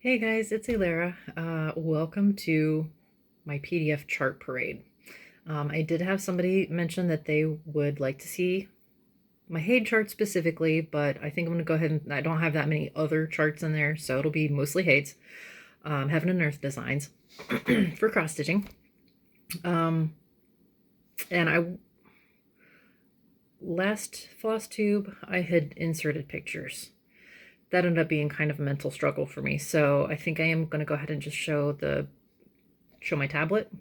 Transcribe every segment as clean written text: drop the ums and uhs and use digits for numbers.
Hey guys, it's Alara. Welcome to my PDF chart parade. I did have somebody mention that they would like to see my Haid chart specifically, but I think I'm going to go ahead and I don't have that many other charts in there, so it'll be mostly Haids. Heaven and Earth designs for cross stitching. And last Flosstube, I had inserted pictures. That ended up being kind of a mental struggle for me. So I think I am going to go ahead and just show my tablet.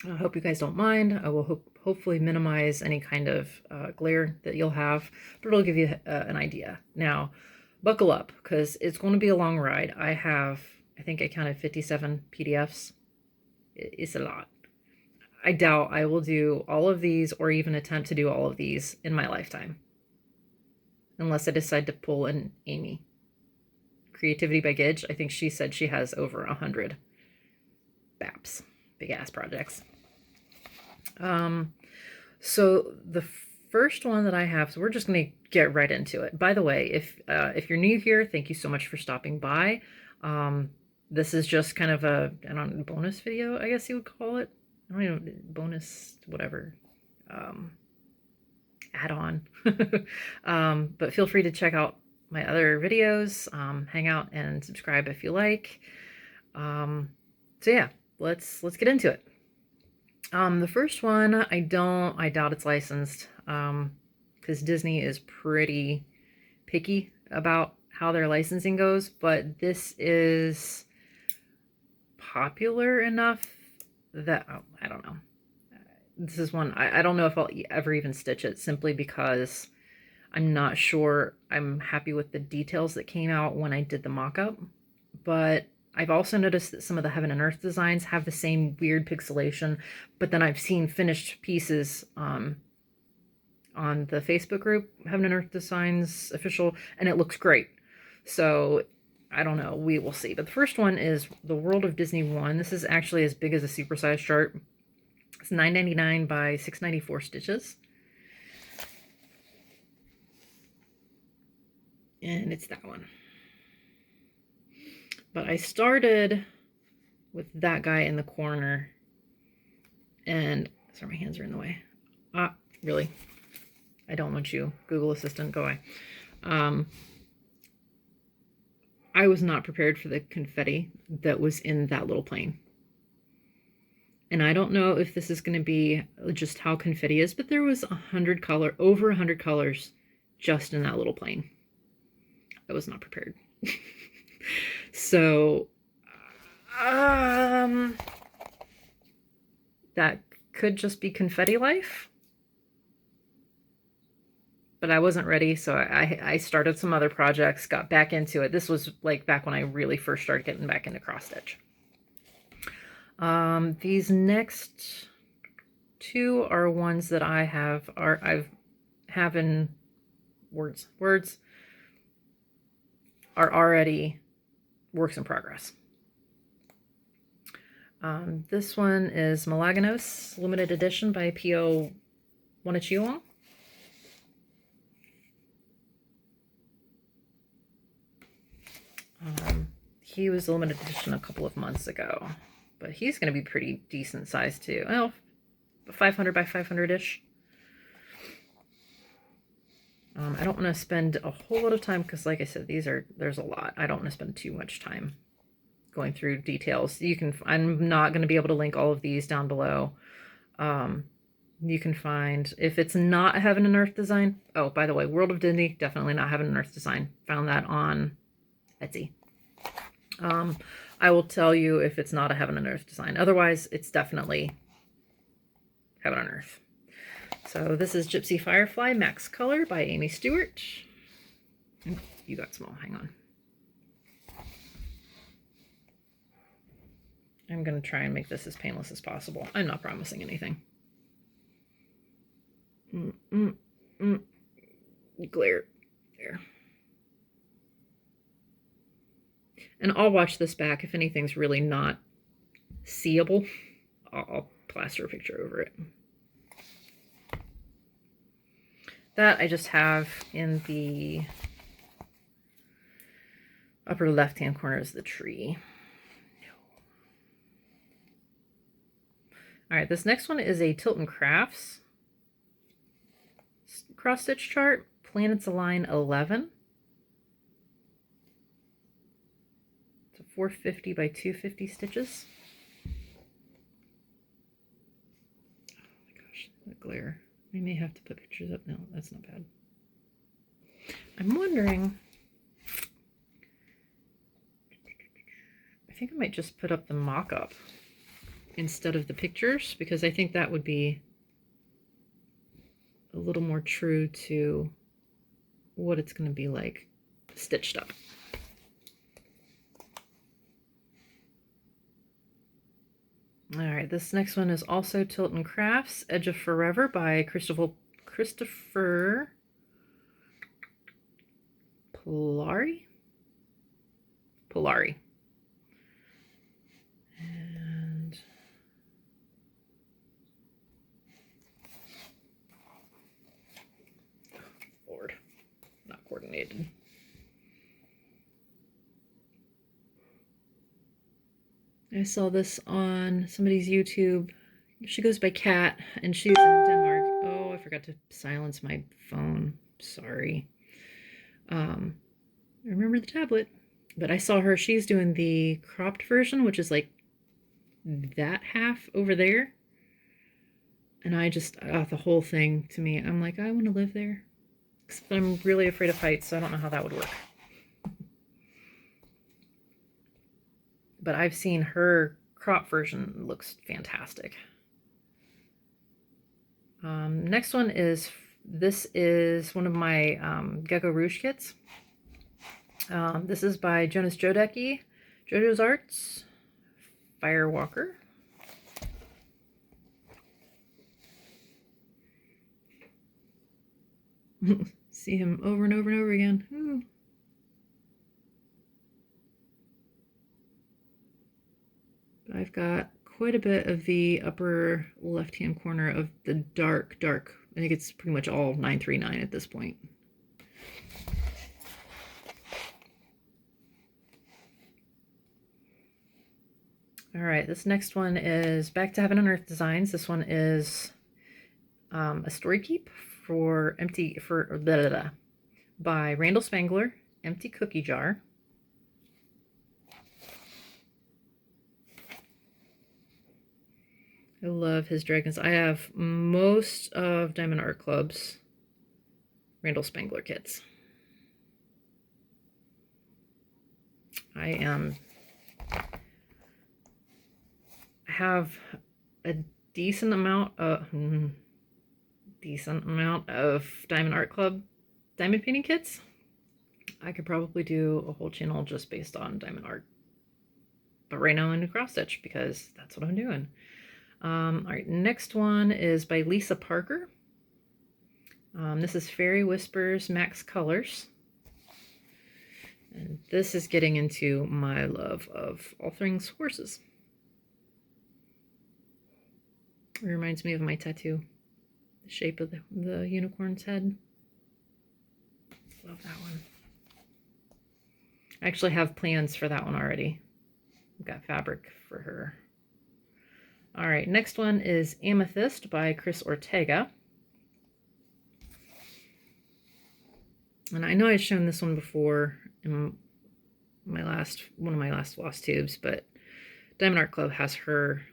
I hope you guys don't mind. I will hopefully minimize any kind of glare that you'll have, but it'll give you an idea. Now, buckle up because it's going to be a long ride. I think I counted 57 PDFs. It's a lot. I doubt I will do all of these or even attempt to do all of these in my lifetime. Unless I decide to pull an Amy. Creativity by Gidge, I think she said she has over 100 BAPs, big ass projects. So the first one that I have, so we're just going to get right into it. By the way, if you're new here, thank you so much for stopping by. This is just kind of a bonus video, I guess you would call it. I don't even know, bonus, whatever. Add-on. But feel free to check out my other videos, hang out and subscribe if you like. So yeah, let's get into it. The first one, I doubt it's licensed, because Disney is pretty picky about how their licensing goes, but this is popular enough that, I don't know. This is one, I don't know if I'll ever even stitch it, simply because I'm not sure I'm happy with the details that came out when I did the mock-up. But I've also noticed that some of the Heaven and Earth designs have the same weird pixelation, but then I've seen finished pieces on the Facebook group, Heaven and Earth Designs Official, and it looks great. So I don't know, we will see. But the first one is the World of Disney 1. This is actually as big as a supersized chart. It's $9.99 by 694 stitches. And it's that one. But I started with that guy in the corner. And, sorry, my hands are in the way. Ah, really? I don't want you. Google Assistant, go away. I was not prepared for the confetti that was in that little plane. And I don't know if this is going to be just how confetti is, but there was over 100 colors just in that little plane. I was not prepared. So, that could just be confetti life. But I wasn't ready, so I started some other projects, got back into it. This was like back when I really first started getting back into cross stitch. These next two are ones that I have in words are already works in progress. This one is Malaganos limited edition by P.O. Wanachiwong. He was a limited edition a couple of months ago. But he's going to be pretty decent size too. Well, 500 by 500-ish. I don't want to spend a whole lot of time because, like I said, there's a lot. I don't want to spend too much time going through details. I'm not going to be able to link all of these down below. You can find, if it's not a Heaven and Earth design. Oh, by the way, World of Disney, definitely not Heaven and Earth design. Found that on Etsy. I will tell you if it's not a Heaven and Earth design. Otherwise, it's definitely Heaven and Earth. So this is Gypsy Firefly Max Color by Amy Stewart. You got small, hang on. I'm going to try and make this as painless as possible. I'm not promising anything. Glare. There. And I'll watch this back. If anything's really not seeable, I'll plaster a picture over it. That I just have in the Upper left-hand corner is the tree. All right, this next one is a Tilton Crafts cross-stitch chart. Planets Align 11. It's a 450 by 250 stitches. Oh my gosh, the glare. I may have to put pictures up. No, that's not bad. I'm wondering, I think I might just put up the mock-up instead of the pictures, because I think that would be a little more true to what it's going to be like stitched up. All right, this next one is also Tilton Crafts, Edge of Forever by Christopher Polari. And Lord, not coordinated. I saw this on somebody's YouTube. She goes by Kat, and she's in Denmark. Oh, I forgot to silence my phone. Sorry. I remember the tablet, but I saw her. She's doing the cropped version, which is like that half over there. And I just, the whole thing to me, I'm like, I want to live there. Except I'm really afraid of heights, so I don't know how that would work. But I've seen her crop version, looks fantastic. Next one is, this is one of my Gecko Rouge kits. This is by Jonas Jodecki, JoJo's Arts, Firewalker. See him over and over and over again. Ooh. I've got quite a bit of the upper left-hand corner of the dark. I think it's pretty much all 939 at this point. All right, this next one is Back to Heaven and Earth Designs. This one is a story keep by Randall Spangler, Empty Cookie Jar. I love his dragons. I have most of Diamond Art Club's Randall Spangler kits. I have a decent amount of Diamond Art Club diamond painting kits. I could probably do a whole channel just based on diamond art. But right now I'm into cross stitch because that's what I'm doing. All right, next one is by Lisa Parker. This is Fairy Whispers Max Colors. And this is getting into my love of all things horses. It reminds me of my tattoo. The shape of the unicorn's head. Love that one. I actually have plans for that one already. I've got fabric for her. All right, next one is Amethyst by Chris Ortega. And I know I've shown this one before in one of my last Flosstubes, but Diamond Art Club has her,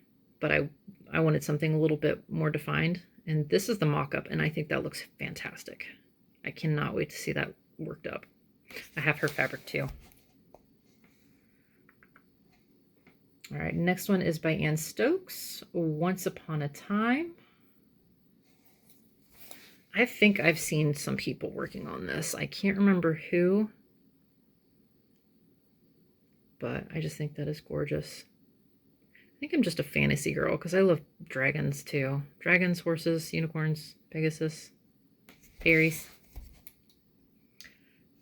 but I wanted something a little bit more defined. And this is the mock-up, and I think that looks fantastic. I cannot wait to see that worked up. I have her fabric too. All right, next one is by Ann Stokes, Once Upon a Time. I think I've seen some people working on this. I can't remember who, but I just think that is gorgeous. I think I'm just a fantasy girl because I love dragons too. Dragons, horses, unicorns, Pegasus, fairies.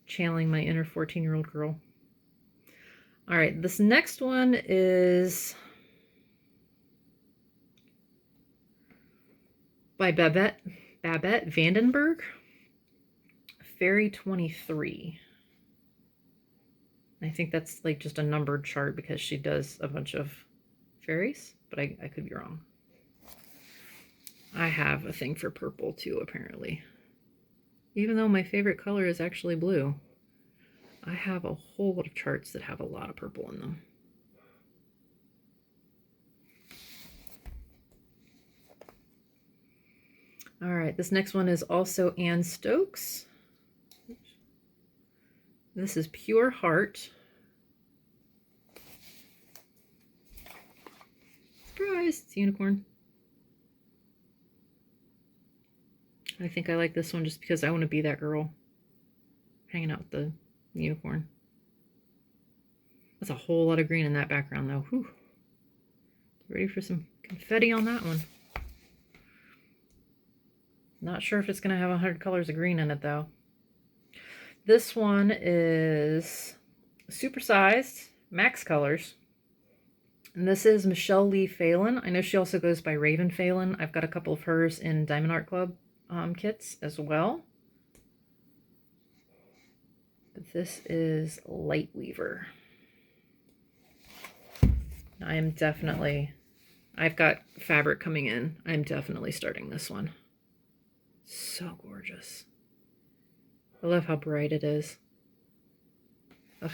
Channeling my inner 14-year-old girl. All right, this next one is by Babette Vandenberg, Fairy 23. I think that's like just a numbered chart because she does a bunch of fairies, but I could be wrong. I have a thing for purple too, apparently. Even though my favorite color is actually blue, I have a whole lot of charts that have a lot of purple in them. All right, this next one is also Ann Stokes. This is Pure Heart. Surprise, it's a unicorn. I think I like this one just because I want to be that girl hanging out with the unicorn. That's a whole lot of green in that background though. Whew. Get ready for some confetti on that one. Not sure if it's going to have 100 colors of green in it though. This one is supersized, max colors. And this is Michelle Lee Phelan. I know she also goes by Raven Phelan. I've got a couple of hers in Diamond Art Club kits as well. But this is Lightweaver. I've got fabric coming in. I'm definitely starting this one. So gorgeous. I love how bright it is. Ugh.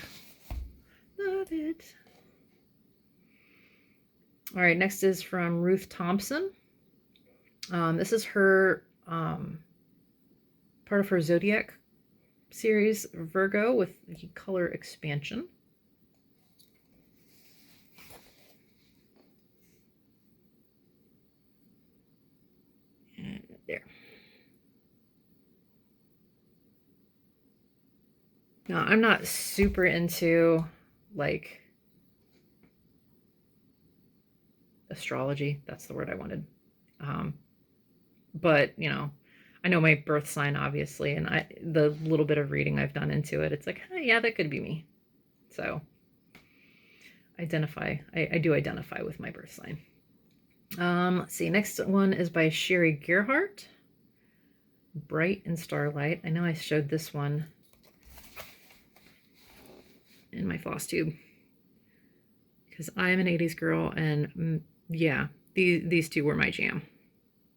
Love it. All right, next is from Ruth Thompson. This is her part of her Zodiac series, Virgo, with the color expansion. And there. Now, I'm not super into, like, astrology. That's the word I wanted. But, you know, I know my birth sign, obviously, and the little bit of reading I've done into it, it's like, oh, yeah, that could be me. So, I do identify with my birth sign. Let's see. Next one is by Sherry Gerhardt. Bright and Starlight. I know I showed this one in my Flosstube because I'm an 80s girl, and yeah, these two were my jam.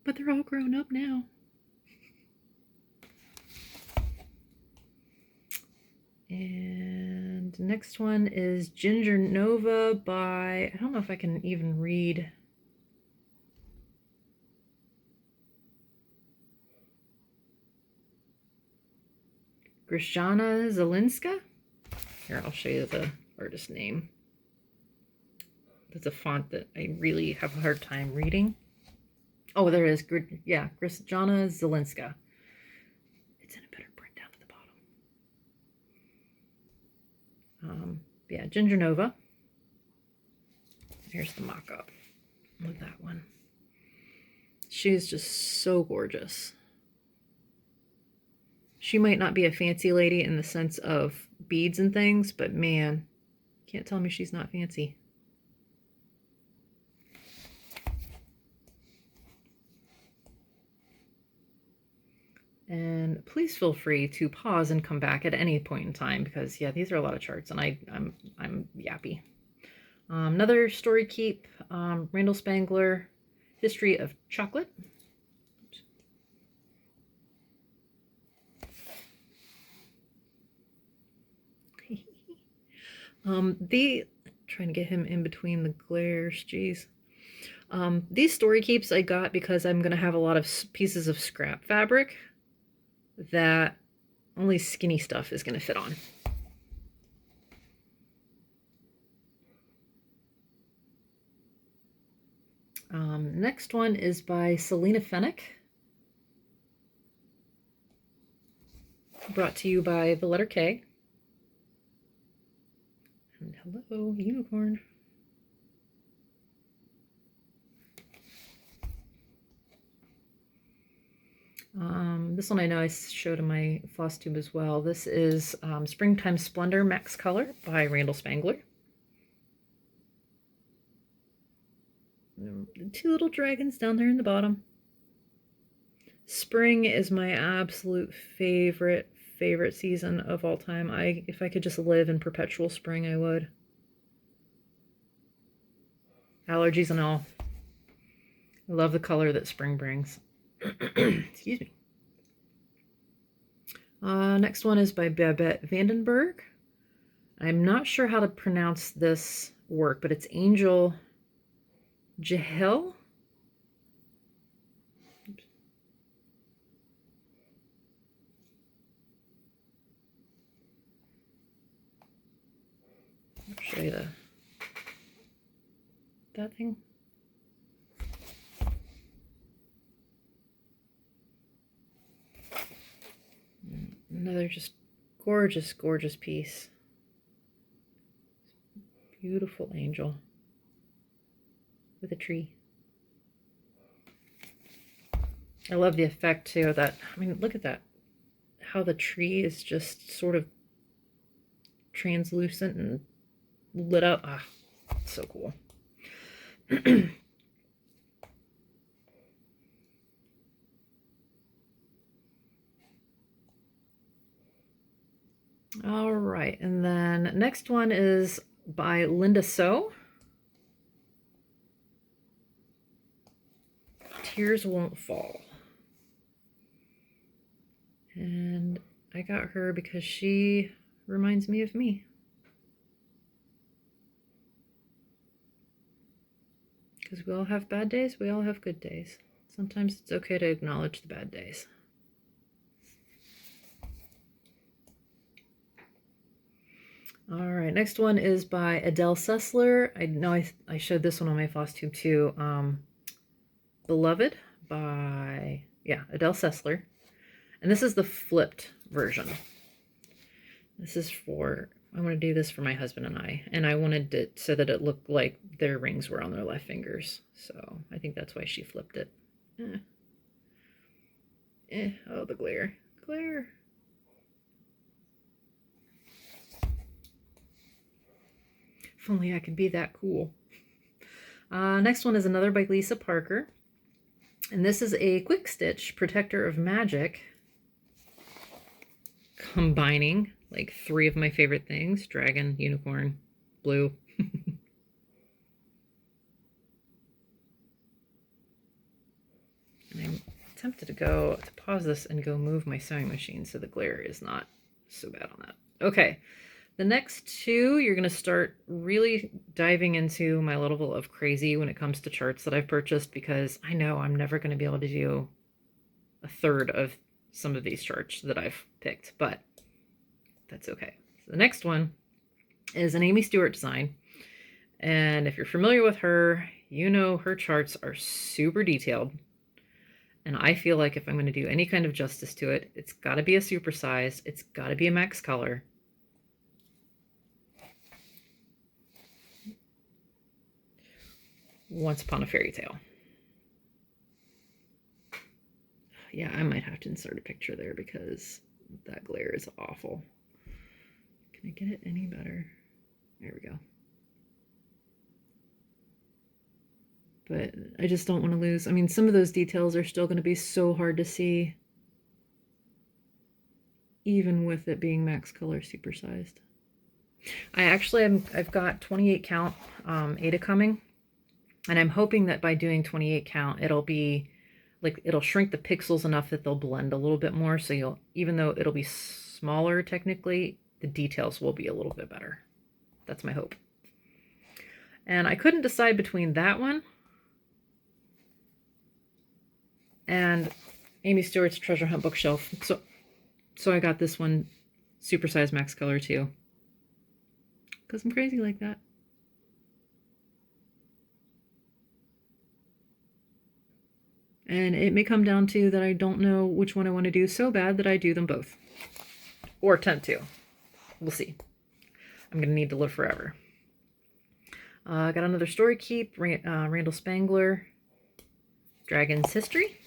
But they're all grown up now. And next one is Ginger Nova by, I don't know if I can even read. Grishana Zelinska. Here, I'll show you the artist name. That's a font that I really have a hard time reading. Oh, there it is. Yeah, Grishana Zelinska. It's in a better print down at the bottom. Yeah, Ginger Nova. Here's the mock-up of that one. She's just so gorgeous. She might not be a fancy lady in the sense of beads and things, but man, can't tell me she's not fancy. And please feel free to pause and come back at any point in time because, yeah, these are a lot of charts and I'm yappy. Another story keep, Randall Spangler, History of Chocolate. Trying to get him in between the glares, jeez. These story keeps I got because I'm going to have a lot of pieces of scrap fabric that only skinny stuff is going to fit on. Next one is by Selena Fennick. Brought to you by the letter K. And hello, unicorn. This one I know I showed in my Flosstube as well. This is Springtime Splendor Max Color by Randall Spangler. The two little dragons down there in the bottom. Spring is my absolute favorite favorite season of all time. If I could just live in perpetual spring, I would. Allergies and all. I love the color that spring brings. Excuse me. Next one is by Beckett Vandenberg. I'm not sure how to pronounce this work, but it's Angel Jahel. I'll show you that thing. Another just gorgeous, gorgeous piece. Beautiful angel with a tree. I love the effect too. That, I mean, look at that. How the tree is just sort of translucent and lit up. Ah, so cool. All right, and then next one is by Linda So. Tears Won't Fall. And I got her because she reminds me of me. Because we all have bad days, we all have good days. Sometimes it's okay to acknowledge the bad days. All right, next one is by Adele Sessler. I know I showed this one on my Flosstube too. Beloved by, yeah, Adele Sessler. And this is the flipped version. This is for, I want to do this for my husband and I wanted it so that it looked like their rings were on their left fingers. So I think that's why she flipped it. Oh, the glare. Glare. If only I could be that cool. Next one is another by Lisa Parker. And this is a quick stitch protector of magic, combining like 3 of my favorite things: dragon, unicorn, blue. And I'm tempted to pause this and go move my sewing machine so the glare is not so bad on that. Okay. The next 2, you're going to start really diving into my level of crazy when it comes to charts that I've purchased, because I know I'm never going to be able to do a third of some of these charts that I've picked, but that's okay. So the next one is an Amy Stewart design. And if you're familiar with her, you know her charts are super detailed. And I feel like if I'm going to do any kind of justice to it, it's got to be a supersized, it's got to be a max color. Once Upon a Fairy Tale. Yeah, I might have to insert a picture there because that glare is awful. Can I get it any better? There we go. But I just don't want to lose. I mean, some of those details are still going to be so hard to see, even with it being max color supersized. I've got 28 count Ada coming. And I'm hoping that by doing 28 count, it'll be like, it'll shrink the pixels enough that they'll blend a little bit more. So even though it'll be smaller technically, the details will be a little bit better. That's my hope. And I couldn't decide between that one and Amy Stewart's Treasure Hunt bookshelf. So I got this one supersized max color too, because I'm crazy like that. And it may come down to that I don't know which one I want to do so bad that I do them both. Or attempt to. We'll see. I'm going to need to live forever. I got another Story Keep, Randall Spangler, Dragon's History.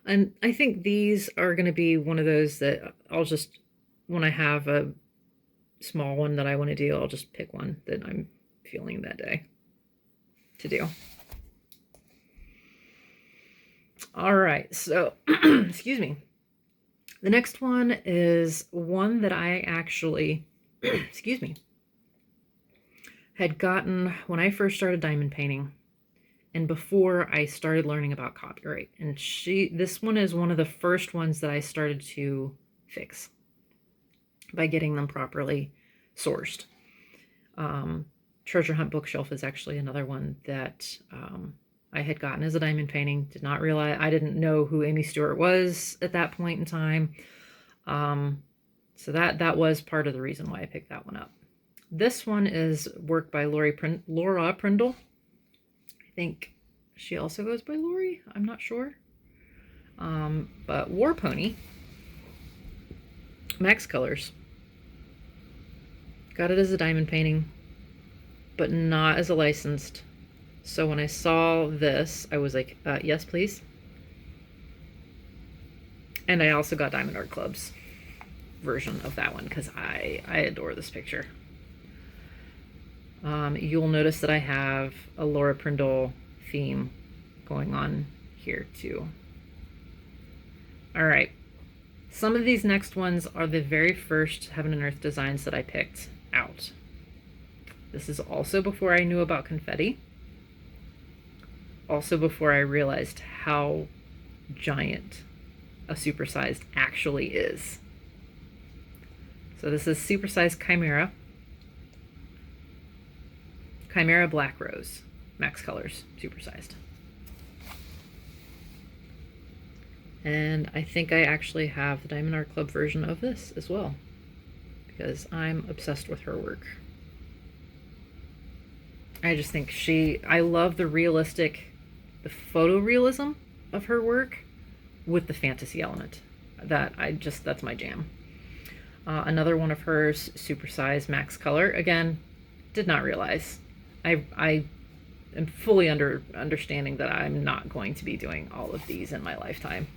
And I think these are going to be one of those that I'll just, when I have a small one that I want to do, I'll just pick one that I'm feeling that day to do. All right, so excuse me. The next one is one that I actually, excuse me, had gotten when I first started diamond painting and before I started learning about copyright. And this one is one of the first ones that I started to fix by getting them properly sourced. Treasure Hunt Bookshelf is actually another one that I had gotten as a diamond painting. Did not realize, I didn't know who Amy Stewart was at that point in time. So that was part of the reason why I picked that one up. This one is work by Laura Prindle. I think she also goes by Lori. I'm not sure. But War Pony. Max Colors. Got it as a diamond painting, but not as a licensed. So when I saw this, I was like, yes, please. And I also got Diamond Art Club's version of that one because I adore this picture. You'll notice that I have a Laura Prindle theme going on here too. All right. Some of these next ones are the very first Heaven and Earth designs that I picked out. This is also before I knew about confetti. Also before I realized how giant a supersized actually is. So this is supersized Chimera. Chimera Black Rose. Max Colors, supersized. And I think I actually have the Diamond Art Club version of this as well, because I'm obsessed with her work. I just think I love the realistic, the photorealism of her work with the fantasy element. That's my jam. Another one of hers, supersized Max Color. Again, did not realize. I am fully understanding that I'm not going to be doing all of these in my lifetime.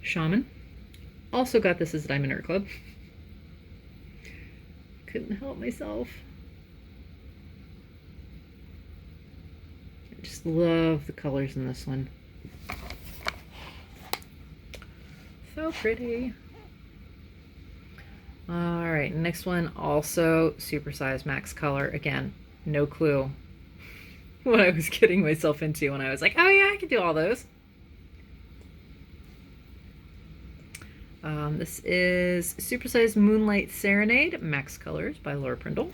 Shaman. Also got this as Diamond Art Club. Couldn't help myself. I just love the colors in this one. So pretty. All right, next one, also supersized Max Color. Again, no clue what I was getting myself into when I was like, oh yeah, I can do all those. This is supersized Moonlight Serenade, Max Colors by Laura Prindle.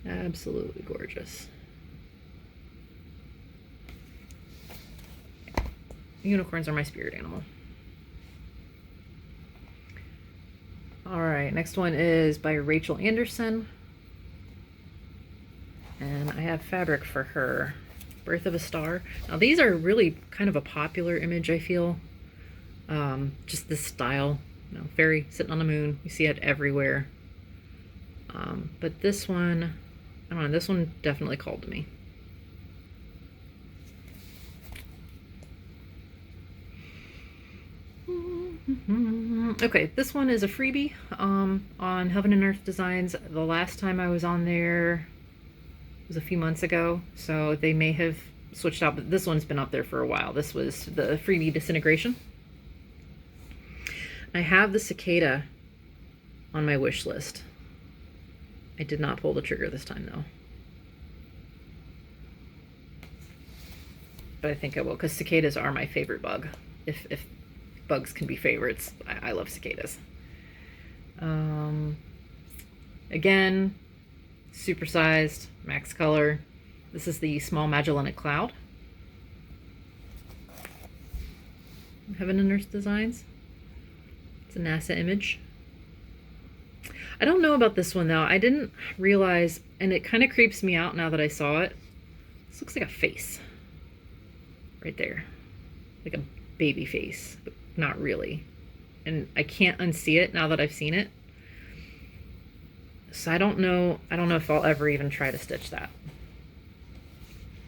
Absolutely gorgeous. Unicorns are my spirit animal. All right, next one is by Rachel Anderson. And I have fabric for her. Birth of a Star. Now these are really kind of a popular image, I feel. Just this style, you know, fairy sitting on the moon. You see it everywhere. But this one, I don't know, this one definitely called to me. Okay, this one is a freebie on Heaven and Earth Designs. The last time I was on there was a few months ago, so they may have switched out, but this one's been up there for a while. This was the freebie Disintegration. I have the cicada on my wish list. I did not pull the trigger this time though. But I think I will, because cicadas are my favorite bug. If bugs can be favorites, I love cicadas. Again, supersized, Max Color. This is the Small Magellanic Cloud. Heaven and Earth Designs. It's a NASA image. I don't know about this one though. I didn't realize, and it kind of creeps me out now that I saw it. This looks like a face. Right there. Like a baby face, but not really. And I can't unsee it now that I've seen it. So I don't know if I'll ever even try to stitch that.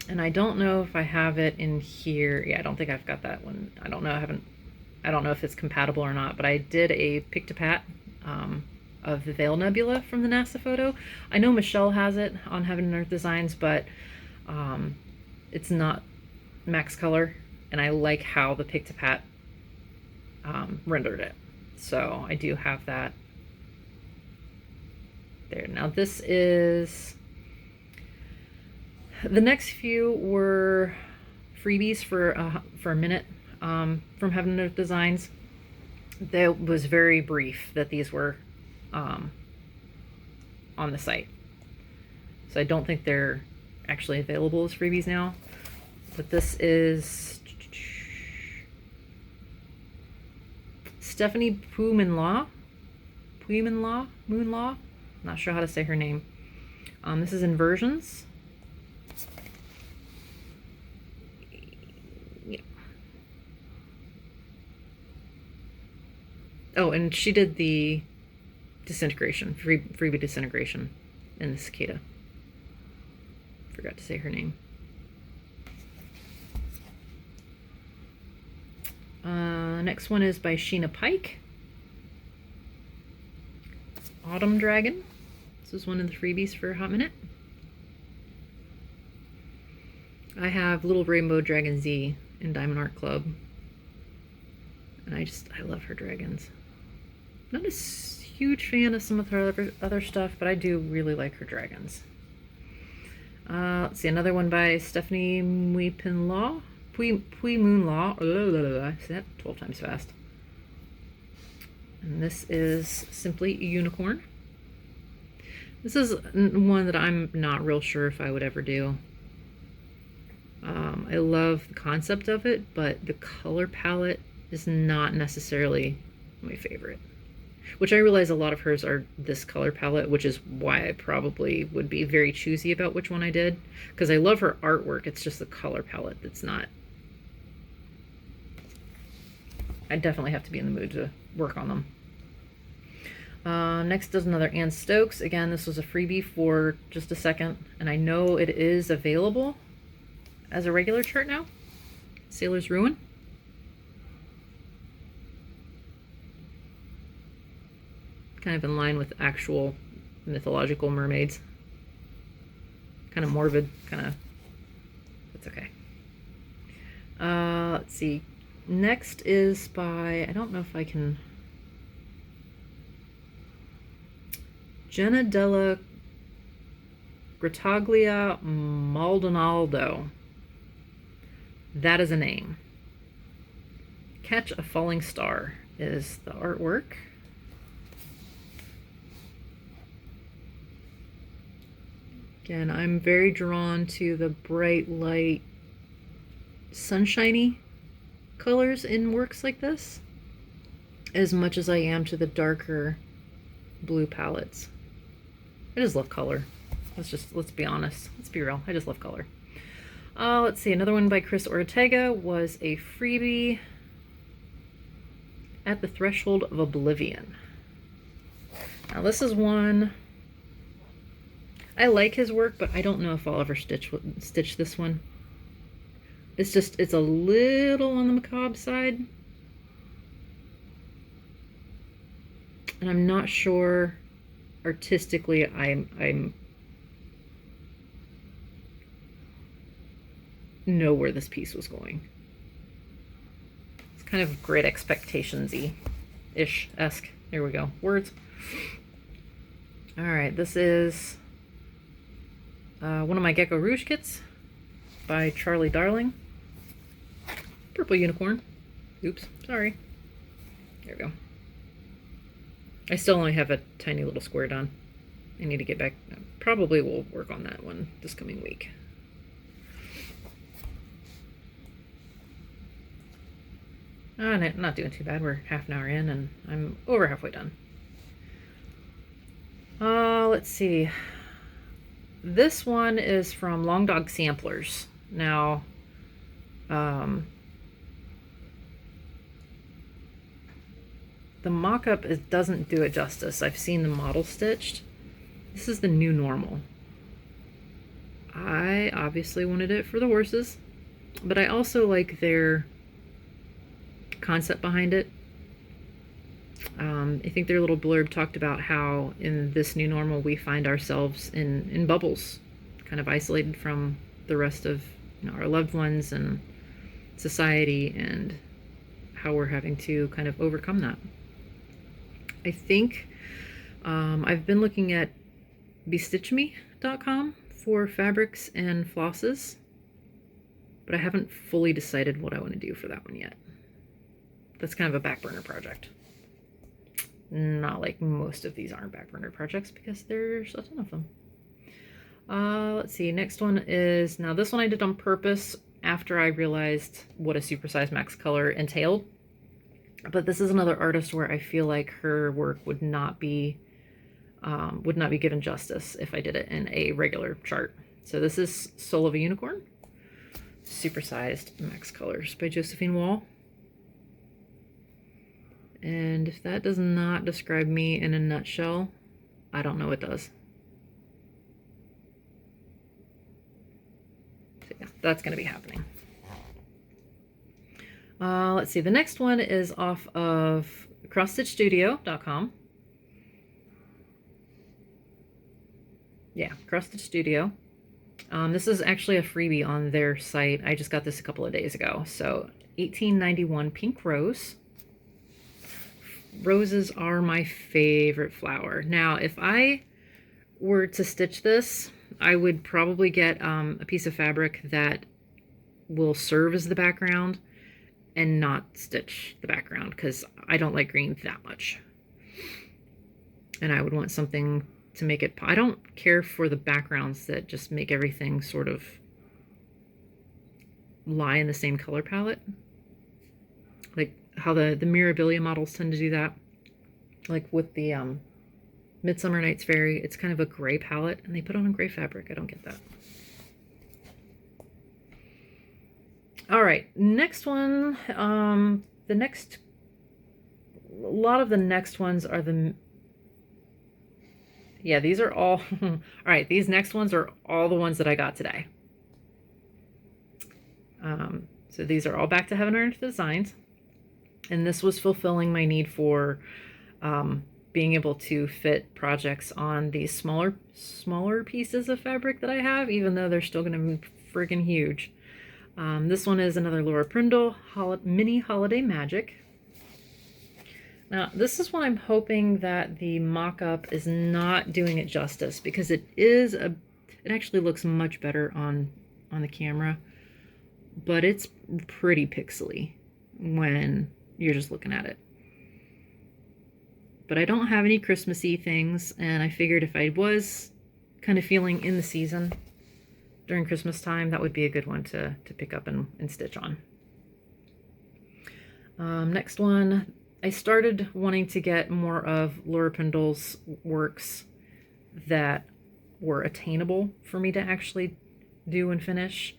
And I don't know if I have it in here. Yeah, I don't think I've got that one. I don't know if it's compatible or not, but I did a pick to pat of the Veil Nebula from the NASA photo. I know Michelle has it on Heaven and Earth Designs, but it's not max color, and I like how the Pictopat rendered it. So I do have that there. Now this is, the next few were freebies for a minute from Heaven and Earth Designs. That was very brief that these were on the site. So I don't think they're actually available as freebies now. But this is Stephanie Moonlaw. Not sure how to say her name. This is Inversions. Yeah. Oh, and she did the disintegration, freebie disintegration in the cicada. Forgot to say her name. Next one is by Sheena Pike. Autumn Dragon. This is one of the freebies for a hot minute. I have Little Rainbow Dragon Z in Diamond Art Club. And I love her dragons. Not a huge fan of some of her other stuff, but I do really like her dragons. Let's see, another one by Stephanie Muipinlaw. Pui Moonlaw. I said that 12 times fast. And this is simply a unicorn. This is one that I'm not real sure if I would ever do. I love the concept of it, but the color palette is not necessarily my favorite. Which I realize a lot of hers are this color palette, which is why I probably would be very choosy about which one I did. Because I love her artwork, it's just the color palette that's not... I definitely have to be in the mood to work on them. Next is another Ann Stokes. Again, this was a freebie for just a second, and I know it is available as a regular chart now. Sailor's Ruin. Kind of in line with actual mythological mermaids. Kind of morbid, kind of, that's okay. Let's see. Next is by, I don't know if I can, Jenna della Grataglia Maldonado. That is a name. Catch a Falling Star is the artwork. Again, I'm very drawn to the bright light, sunshiny colors in works like this, as much as I am to the darker blue palettes. I just love color. Let's be honest. Let's be real. I just love color. Let's see. Another one by Chris Ortega was a freebie, At the Threshold of Oblivion. Now this is one, I like his work, but I don't know if I'll ever stitch this one. It's a little on the macabre side. And I'm not sure artistically I'm know where this piece was going. It's kind of Great Expectations-y-ish-esque. There we go. Words. Alright, this is one of my Gecko Rouge kits by Charlie Darling. Purple unicorn. Oops, sorry. There we go. I still only have a tiny little square done. I need to get back. Probably will work on that one this coming week. Not doing too bad. We're half an hour in and I'm over halfway done. Let's see. This one is from Long Dog Samplers. Now, the mock-up doesn't do it justice. I've seen the model stitched. This is the new normal. I obviously wanted it for the horses, but I also like their concept behind it. I think their little blurb talked about how in this new normal we find ourselves in bubbles, kind of isolated from the rest of our loved ones and society, and how we're having to kind of overcome that. I think I've been looking at bestitchme.com for fabrics and flosses, but I haven't fully decided what I want to do for that one yet. That's kind of a back burner project. Not like most of these aren't back burner projects because there's a ton of them. Let's see, next one is, now this one I did on purpose after I realized what a supersized max color entailed. But this is another artist where I feel like her work would not be given justice if I did it in a regular chart. So this is Soul of a Unicorn, supersized max colors by Josephine Wall. And if that does not describe me in a nutshell, I don't know what does. So yeah, that's going to be happening. Let's see, the next one is off of crossstitchstudio.com. Yeah, Cross Stitch Studio. This is actually a freebie on their site. I just got this a couple of days ago. So 1891 pink rose. Roses are my favorite flower. Now, if I were to stitch this, I would probably get a piece of fabric that will serve as the background and not stitch the background, because I don't like green that much. And I would want something to make it, I don't care for the backgrounds that just make everything sort of lie in the same color palette. Like how the Mirabilia models tend to do that. Like with the Midsummer Night's Fairy, it's kind of a gray palette, and they put on a gray fabric. I don't get that. All right, next one. A lot of the next ones are yeah, these are all, all right, these next ones are all the ones that I got today. So these are all Back to Heaven Earth designs. And this was fulfilling my need for being able to fit projects on these smaller pieces of fabric that I have, even though they're still going to be friggin' huge. This one is another Laura Prindle Mini Holiday Magic. Now, this is one I'm hoping that the mock-up is not doing it justice, because it actually looks much better on the camera, but it's pretty pixely when you're just looking at it. But I don't have any Christmassy things, and I figured if I was kind of feeling in the season during Christmas time, that would be a good one to pick up and stitch on. Next one, I started wanting to get more of Laura Prindle's works that were attainable for me to actually do and finish.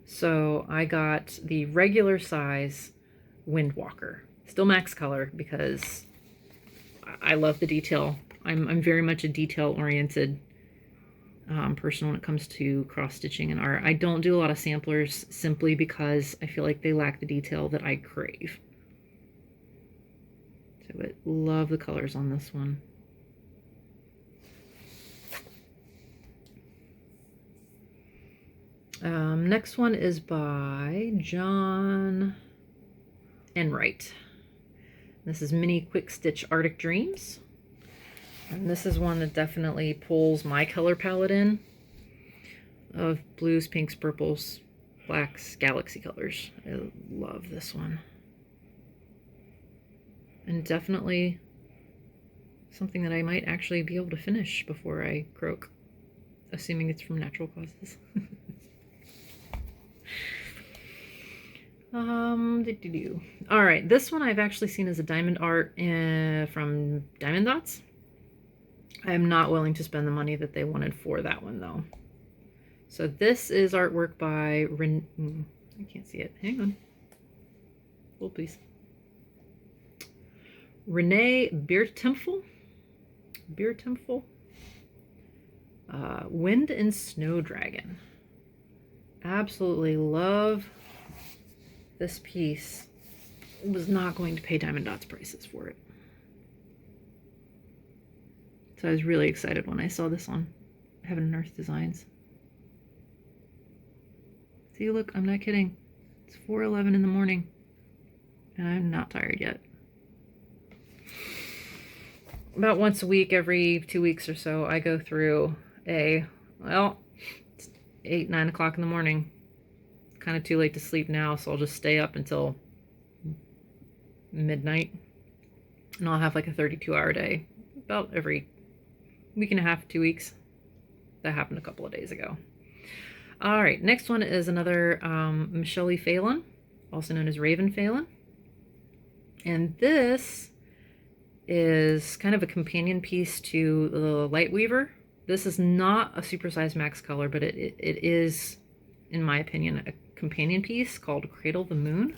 So I got the regular size Windwalker. Still max color because I love the detail. I'm very much a detail-oriented person when it comes to cross-stitching and art. I don't do a lot of samplers simply because I feel like they lack the detail that I crave. So I love the colors on this one. Next one is by John Enright. This is Mini Quick Stitch Arctic Dreams. And this is one that definitely pulls my color palette in of blues, pinks, purples, blacks, galaxy colors. I love this one. And definitely something that I might actually be able to finish before I croak, assuming it's from natural causes. All right, this one I've actually seen as a diamond art from Diamond Dots. I am not willing to spend the money that they wanted for that one, though. So this is artwork by I can't see it. Hang on. Hold, please. Renee Biertempfel. Wind and Snow Dragon. Absolutely love this piece. Was not going to pay Diamond Dots prices for it. So I was really excited when I saw this on Heaven and Earth Designs. See, look, I'm not kidding. It's 4:11 in the morning, and I'm not tired yet. About once a week, every 2 weeks or so, I go through well, it's 8, 9 o'clock in the morning. Kind of too late to sleep now, so I'll just stay up until midnight, and I'll have like a 32-hour day about every week and a half, 2 weeks. That happened a couple of days ago. All right, next one is another Michelle Phelan, also known as Raven Phelan. And this is kind of a companion piece to the Lightweaver. This is not a supersized max color, but it is, in my opinion, a companion piece called Cradle the Moon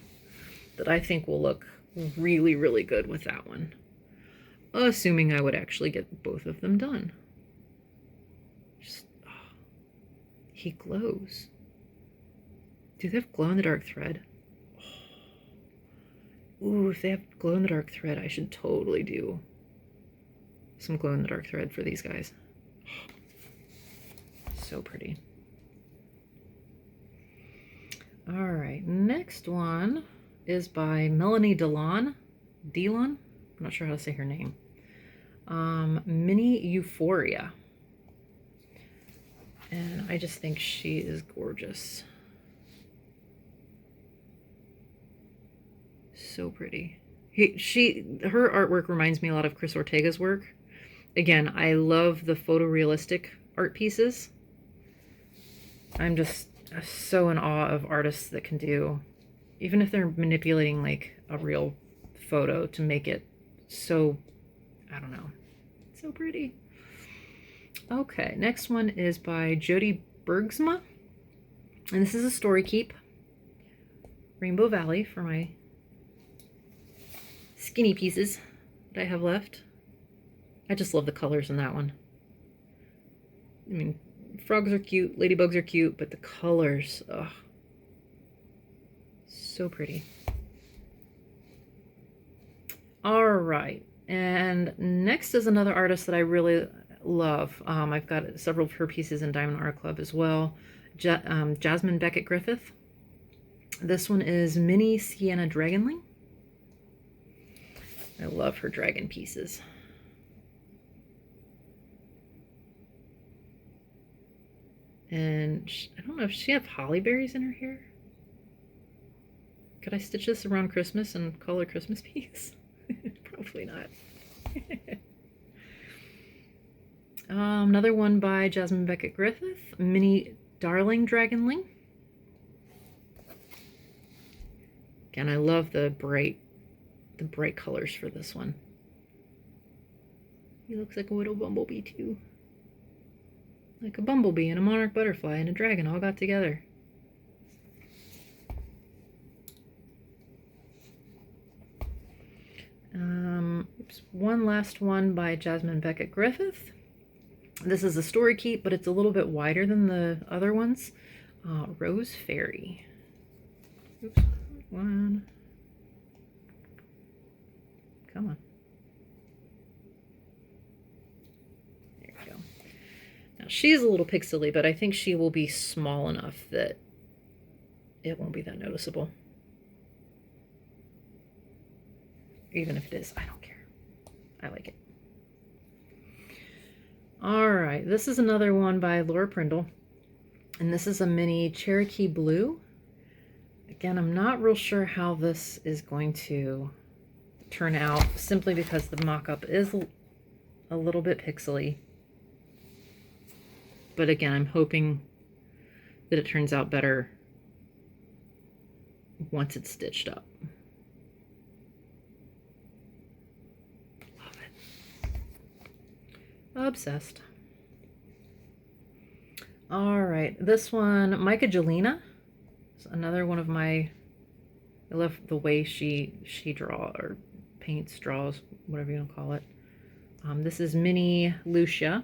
that I think will look really, really good with that one. Assuming I would actually get both of them done. Just, oh, he glows. Do they have glow-in-the-dark thread? Oh. Ooh, if they have glow-in-the-dark thread, I should totally do some glow-in-the-dark thread for these guys. So pretty. All right, next one is by Melanie Delon. I'm not sure how to say her name. Mini Euphoria. And I just think she is gorgeous. So pretty. Her artwork reminds me a lot of Chris Ortega's work. Again, I love the photorealistic art pieces. I'm just so in awe of artists that can do, even if they're manipulating like a real photo to make it so, I don't know, so pretty. Okay, next one is by Jody Bergsma, and this is a story keep. Rainbow Valley for my skinny pieces that I have left. I just love the colors in that one. I mean, frogs are cute, ladybugs are cute, but the colors, ugh, so pretty. All right, and next is another artist that I really love. I've got several of her pieces in Diamond Art Club as well. Jasmine Beckett Griffith. This one is Mini Sienna Dragonling. I love her dragon pieces. And I don't know if she have holly berries in her hair. Could I stitch this around Christmas and call her Christmas piece? Probably not. Another one by Jasmine Beckett Griffith, Mini Darling Dragonling. Again, I love the bright colors for this one. He looks like a little bumblebee too. Like a bumblebee and a monarch butterfly and a dragon all got together. One last one by Jasmine Beckett Griffith. This is a story keep, but it's a little bit wider than the other ones. Rose Fairy. Oops, one. Come on. There we go. Now she's a little pixely, but I think she will be small enough that it won't be that noticeable. Even if it is, I don't care. I like it. All right, this is another one by Laura Prindle, and this is a mini Cherokee Blue. Again, I'm not real sure how this is going to turn out, simply because the mock-up is a little bit pixely. But again, I'm hoping that it turns out better once it's stitched up. Obsessed. All right, this one, Micah Jelena, is another one of my, I love the way she draws or paints, draws, whatever you want to call it. This is Mini Lucia.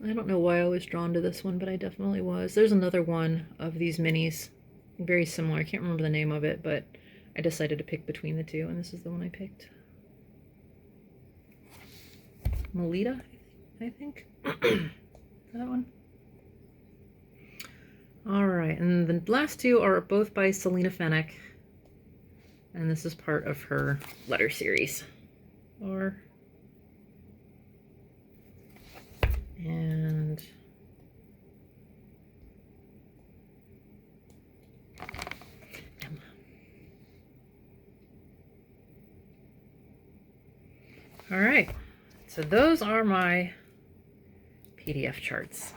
I don't know why I was drawn to this one, but I definitely was. There's another one of these minis, very similar. I can't remember the name of it, but I decided to pick between the two, and this is the one I picked. Melita, I think. That one. All right, and the last two are both by Selena Fenech, and this is part of her letter series. And Emma. All right, so those are my PDF charts.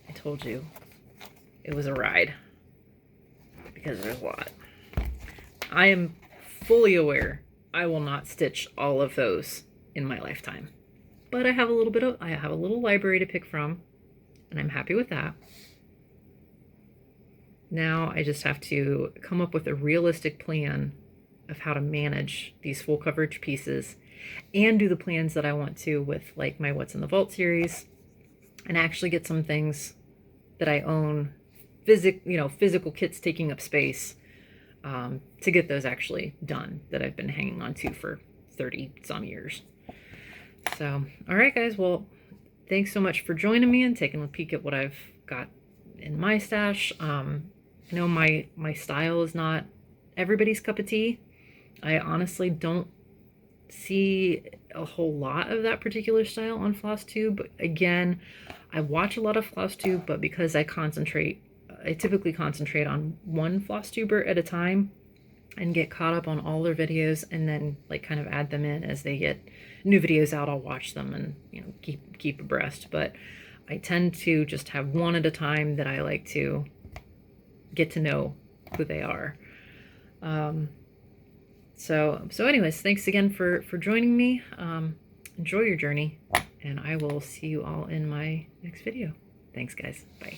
I told you it was a ride because there's a lot. I am fully aware I will not stitch all of those in my lifetime, but I have a little library to pick from, and I'm happy with that. Now I just have to come up with a realistic plan of how to manage these full coverage pieces and do the plans that I want to with like my What's in the Vault series, and actually get some things that I own, physical kits taking up space, to get those actually done that I've been hanging on to for 30 some years. So, all right, guys. Well, thanks so much for joining me and taking a peek at what I've got in my stash. I know my style is not everybody's cup of tea. I honestly don't see a whole lot of that particular style on Flosstube. Again, I watch a lot of Flosstube, but because I typically concentrate on one Flosstuber at a time and get caught up on all their videos, and then like kind of add them in as they get new videos out. I'll watch them and keep abreast, but I tend to just have one at a time that I like to get to know who they are. So anyways, thanks again for joining me. Enjoy your journey, and I will see you all in my next video. Thanks, guys. Bye.